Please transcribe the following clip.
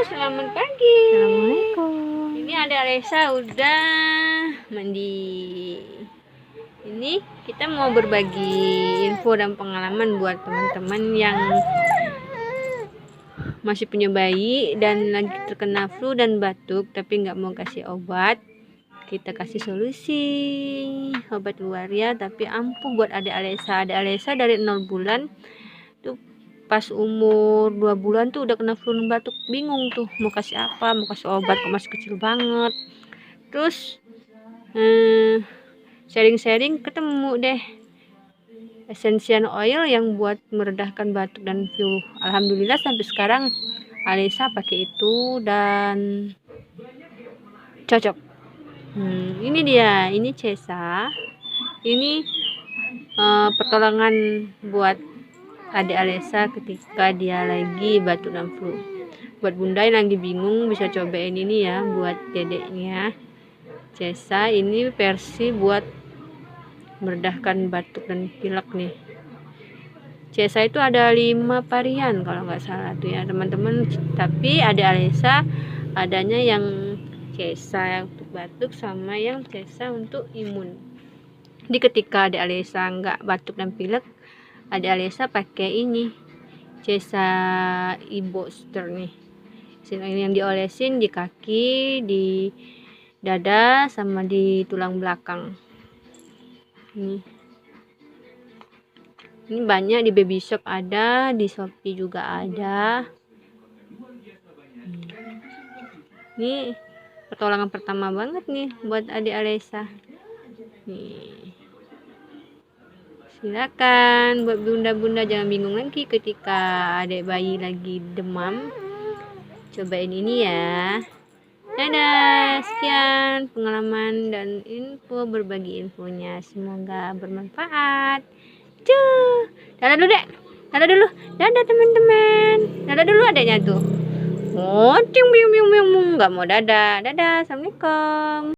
selamat pagi. Assalamualaikum. Ini ada Alesa udah mandi. Ini kita mau berbagi info dan pengalaman buat teman-teman yang masih punya bayi dan lagi terkena flu dan batuk tapi nggak mau kasih obat. Kita kasih solusi obat luar ya, tapi ampuh buat adik Alesa. Adik Alesa dari 0 bulan tuh, pas umur 2 bulan tuh udah kena flu dan batuk, bingung tuh mau kasih apa, mau kasih obat kok masih kecil banget. Terus sharing-sharing ketemu deh essential oil yang buat meredahkan batuk dan flu. Alhamdulillah sampai sekarang Alesa pakai itu dan cocok. Ini dia, ini Cesa. Ini pertolongan buat adik Alesa ketika dia lagi batuk dan flu. Buat bunda yang lagi bingung bisa cobain ini ya buat dedeknya. Cesa ini versi buat meredahkan batuk dan pilek nih. Cesa itu ada 5 varian kalau nggak salah tuh ya teman-teman, tapi ada Alesa adanya yang Cesa untuk batuk sama yang Cesa untuk imun. Jadi ketika ada Alesa nggak batuk dan pilek, ada Alesa pakai ini Cesa e-booster nih. Ini yang diolesin di kaki, di dada sama di tulang belakang. Ini banyak di Baby Shop ada, di Shopee juga ada. Ini pertolongan pertama banget nih buat adik Alesa. Nih. Silakan buat bunda-bunda jangan bingung lagi ketika adik bayi lagi demam. Cobain ini ya. Dadah, sekian pengalaman dan info, berbagi infonya. Semoga bermanfaat. Cuh. Dadah dulu, Dek. Dadah dulu. Dadah teman-teman. Dadah dulu adanya tuh. Oh, cium biung biung biung. Enggak mau dadah. Dadah. Assalamualaikum.